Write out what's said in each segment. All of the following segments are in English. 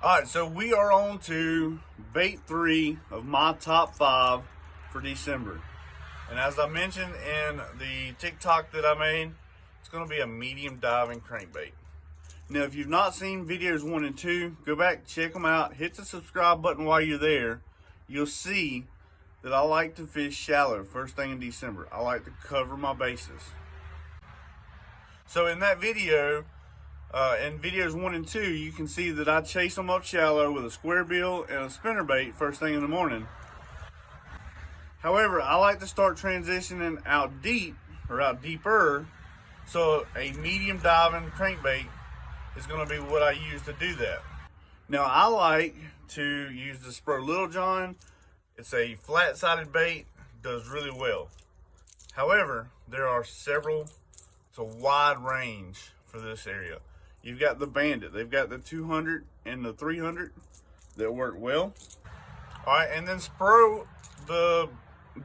All right, so we are on to bait 3 of my top 5 for December. And as I mentioned in the TikTok that I made, it's going to be a medium diving crankbait. Now, if you've not seen videos 1 and 2, go back, check them out, hit the subscribe button while you're there. You'll see that I like to fish shallow first thing in December. I like to cover my bases. So in that video, in videos 1 and 2, you can see that I chase them up shallow with a square bill and a spinnerbait first thing in the morning. However, I like to start transitioning out deep, or out deeper, so a medium diving crankbait is going to be what I use to do that. Now, I like to use the Spur Little John. It's a flat-sided bait, does really well. However, there are several, it's a wide range for this area. You've got the Bandit, they've got the 200 and the 300 that work well. All right, and then Spro, the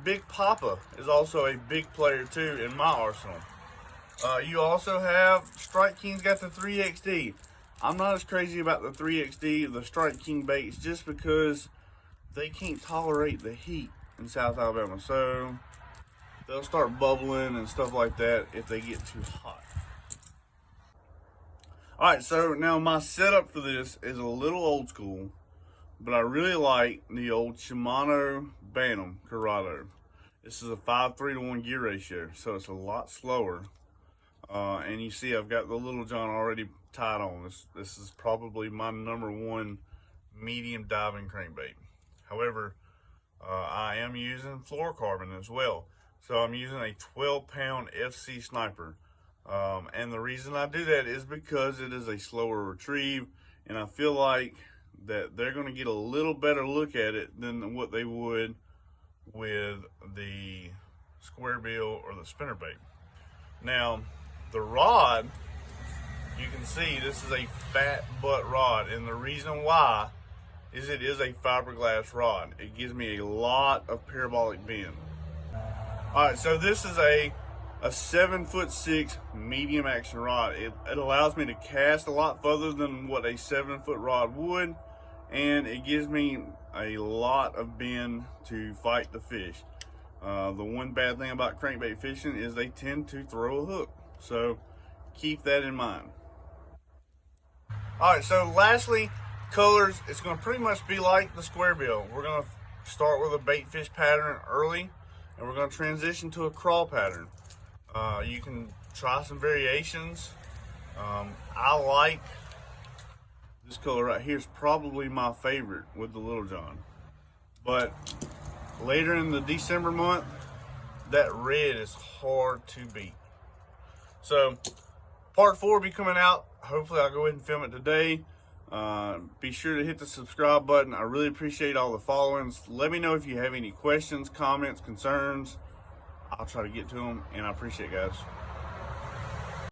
Big Papa, is also a big player too in my arsenal. You also have Strike King's got the 3XD. I'm not as crazy about the 3XD, the Strike King baits, just because they can't tolerate the heat in South Alabama. So they'll start bubbling and stuff like that if they get too hot. All right, so now my setup for this is a little old school, but I really like the old Shimano Bantam Corrado. This is a 5:3 to 1 gear ratio, so it's a lot slower. And you see I've got the Little John already tied on. This is probably my #1 medium diving crankbait. However, I am using fluorocarbon as well. So I'm using a 12-pound FC Sniper. And the reason I do that is because it is a slower retrieve, and I feel like that they're going to get a little better look at it than what they would with the square bill or the spinnerbait. Now, the rod, you can see this is a fat butt rod, and the reason why is it is a fiberglass rod. It gives me a lot of parabolic bend. All right, so this is a 7'6" medium action rod. It allows me to cast a lot further than what a 7-foot rod would, and it gives me a lot of bend to fight the fish. The one bad thing about crankbait fishing is they tend to throw a hook, so keep that in mind. All right, so lastly, colors. It's going to pretty much be like the square bill. We're going to start with a bait fish pattern early, and we're going to transition to a crawl pattern. You can try some variations. I like this color right here. Is probably my favorite with the Little John. But later in the December month, that red is hard to beat. So part 4 will be coming out. Hopefully I'll go ahead and film it today. Be sure to hit the subscribe button. I really appreciate all the followings. Let me know if you have any questions, comments, concerns. I'll try to get to them, and I appreciate it, guys.